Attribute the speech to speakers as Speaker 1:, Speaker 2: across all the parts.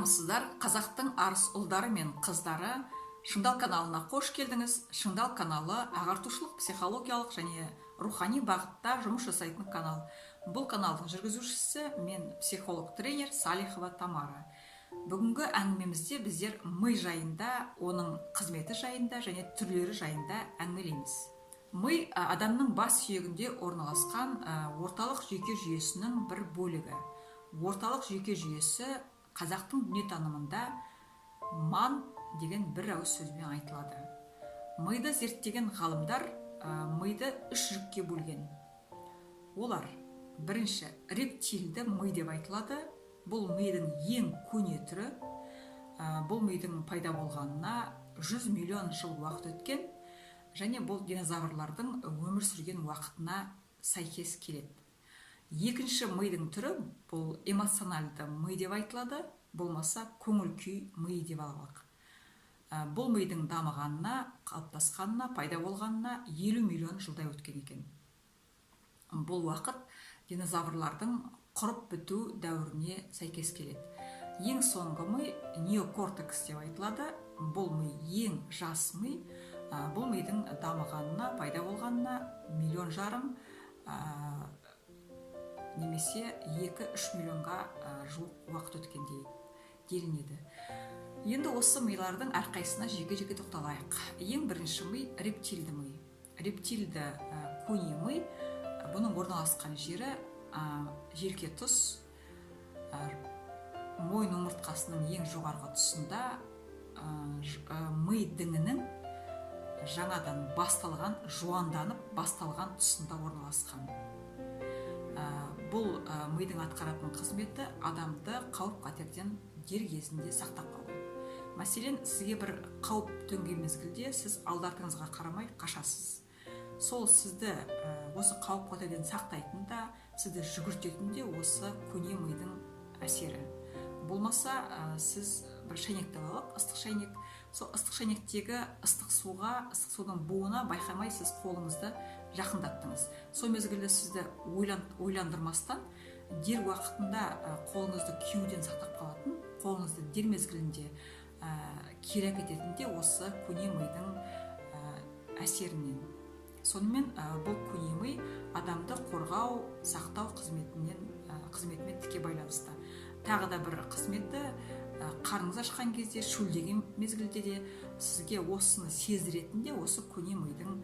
Speaker 1: армысыздар. Қазақтың арыс ұлдары мен қыздары Шыңдал каналына қош келдіңіз. Шыңдал каналы ағартушылық, психологиялық және рухани бағытта жұмыс жасайтын канал. Бұл каналдың жүргізушісі мен психолог-тренер Салихова Тамара. Бүгінгі әңгімемізде біздер ми жайында, оның қызметі жайында және түрлері жайында әңгімелейміз. Ми адамның бас сүйегінде орналасқан орталық жүйке жүйесінің бір бөлігі. Орталық жүйке жүйесі қазақтың дүниетанымында ман деген бір ауыз сөзбен айтылады. Миды зерттеген ғалымдар миды үш жікке бөлген. Олар: бірінші, рептильді ми деп айтылады. Бұл мидың ең көне түрі. Бұл мидың пайда болғанына 100 миллион жыл уақыт өткен, және бұл динозаврлардың өмір сүрген уақытына сәйкес келеді. Екінші мидың түрі бұл эмоциональды ми деп айтылады, болмаса көңіл күй ми деп алалық. Бұл мидың дамығанына, қалыптасқанына, пайда болғанына 50 миллион жылдай өткен екен. Бұл уақыт динозаврлардың құрып біту дәуіріне сәйкес келеді. Ең соңғы ми неокортекс деп айтылады. Бұл ми ең жас ми. Бұл мидың дамығанына, пайда болғанына 1,5 миллион немесе 2-3 миллионға жуық уақыт өткен делінеді. Енді осы милардың әрқайсына жеке-жеке тоқталайық. Ең бірінші ми рептильді ми. Рептильді көне ми, бұның орналасқан жері желке тұс, мойын омыртқасының ең жоғарғы тұсында ми діңінің жаңадан басталған, жуанданып басталған тұсында орналасқан. Бұл мидың атқаратын қызметі адамды қауіп-қатерден дер кезінде сақтап қалу. Мәселен, сізге бір қауіп төнген мезгілде сіз алды-артыңызға қарамай қашасыз. Сол сізді осы қауіп-қатерден сақтайтын да, сізді жүгіртетін де осы көне мидың әсері. Болмаса, сіз бір шайнекті алып, ыстық шайнек. Сол ыстық шайнектегі ыстық судың буына байқамай сіз қолыңызды жақындаттыңыз. Сол мезгілде сізді ойландырмастан, дер уақытында қолыңызды күйеуден сақтап қалатын, қолыңызды дер мезгілінде кері әкететін де осы көне мидың әсерінен. Сонымен бұл көне ми адамды қорғау, сақтау қызметімен тіке байланысты. Тағы да бір қызметі, қарныңыз ашқан кезде, шөлдеген мезгілде де сізге осыны сездіретін де осы көне мидың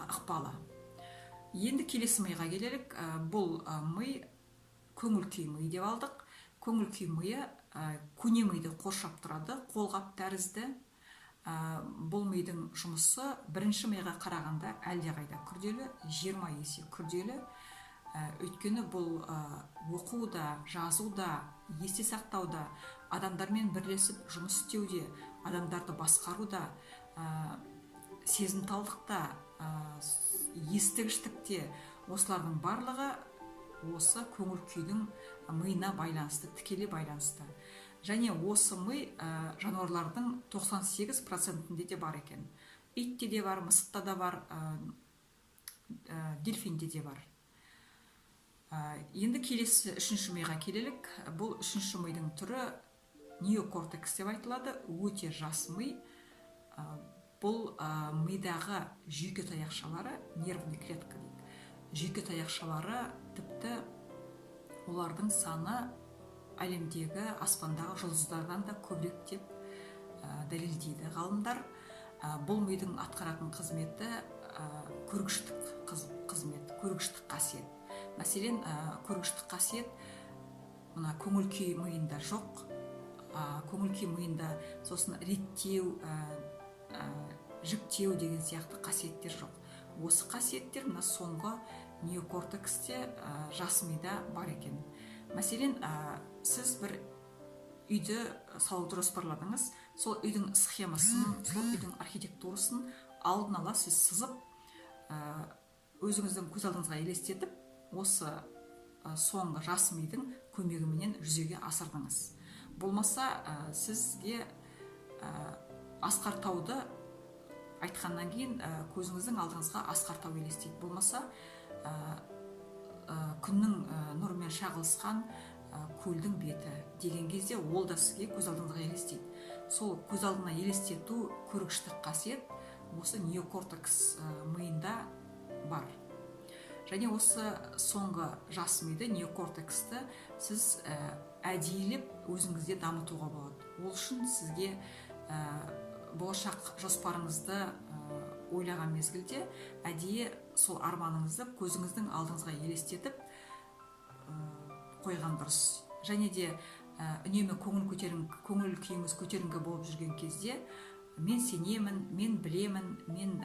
Speaker 1: ықпалы. Енді келесі миға келелік. Бұл ми көңіл күй ми деп алдық. Көңіл күй миы көне миды қоршап тұрады, қолғап тәрізді. Бұл мидың жұмысы бірінші миға қарағанда әлдеқайда күрделі, 20 есе күрделі. Өйткені бұл оқуда, жазуда, есте сақтауда, адамдармен бірлесіп жұмыс істеуде, адамдарды басқаруда, сезімталдықта, естігіштікте, осылардың барлығы осы көңіл күйдің миына байланысты, тікелей байланысты. Және осы ми жануарлардың 98%-інде де бар екен. Итте де бар, мысықта да бар, дельфинде де бар. Енді келесі үшінші миға келелік. Бұл үшінші мидың түрі неокортекс деп айтылады. Өте жас ми. Бұл мидағы жүйке таяқшалары, нервный клетка дейді. Жүйке таяқшалары тіпті олардың саны әлемдегі аспандағы жұлдыздардан да көбірек деп дәлелдейді ғалымдар. Бұл мидың атқаратын қызметі көргіштік қызмет, көргіштік қасиет. Мәселен, көргіштік қасиет мына көңіл күй миында жоқ. Көңіл күй миында сосын реттеу, жіктеу деген сияқты қасиеттер жоқ. Осы қасиеттер мына соңғы неокортексте жас мида бар екен. Мәселен, сіз бір үйді салуды жоспарладыңыз. Сол үйдің схемасын, сол үйдің архитектурасын алдын ала сіз сызып, өзіңіздің көз алдыңызға елестетіп, осы соңғы жас мидың көмегіменен жүзеге асырдыңыз. Болмаса, сізге асқар тауды айтқаннан кейін көзіңіздің алдыңызға асқар тау елестейді. Болмаса, күннің нұрымен шағылысқан көлдің беті деген кезде ол да сізге көз алдыңызға елестейді. Сол көз алдына елестету көргіштік қасиет осы неокортекс миында бар. Және осы соңғы жас миды, неокортексті сіз әдейілеп өзіңізде дамытуға болады. Ол үшін сізге болашақ жоспарыңызды ойлаған мезгілде әдейі сол арманыңызды көзіңіздің алдыңызға елестетіп қойған дұрыс. Және де үнемі көңіл күйіңіз көтеріңкі болып жүрген кезде мен сенемін, мен білемін, мен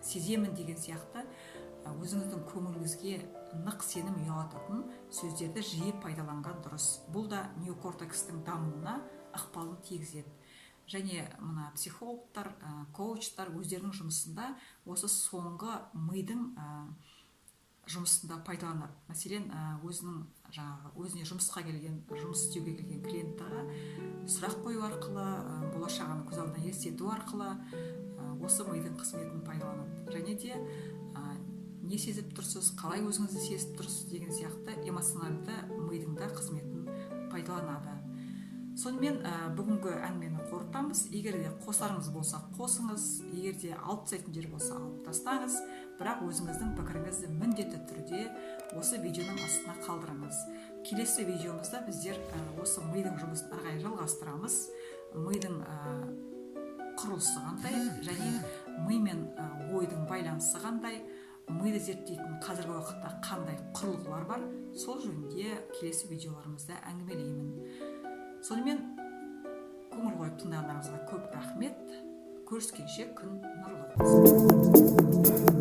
Speaker 1: сеземін деген сияқты өзіңіздің көңіліңізге нық сенім ұялататын сөздерді жиі пайдаланған дұрыс. Бұл да неокортекстің дамуына ықпалын тигізеді. Және мына психологтар, коучтар өздерінің жұмысында осы соңғы мидың жұмысында пайдаланады. Мәселен, өзіне жұмысқа келген, жұмыс істеуге келген клиенттарға сұрақ қою арқылы, болашағын көз алдына елестету арқылы осы мидың қызметін пайдаланады. Және де не сезіп тұрсыз, қалай өзіңізді сезіп тұрсыз деген сияқты эмоциональды мидың да қызметін пайдаланады. Сонымен бүгінгі әңгімені қорытамыз. Егер де қосарыңыз болса қосыңыз, егер де алып тастайтын жер болса алып тастаңыз, бірақ өзіңіздің пікіріңізді міндетті түрде осы видеоның астына қалдырыңыз. Келесі видеомызда біздер осы мидың жұмысын ары қарай жалғастырамыз. Мидың құрылысы қандай және ми мен ойдың байланысы қандай, миды зерттейтін қазіргі уақытта қандай құрылғылар бар, сол жөнінде келесі видеоларымызда әңгімелеймін. Сонымен көңіл қойып тыңдағандарыңызға көп рахмет. Көріскенше күн нұрлы болсын.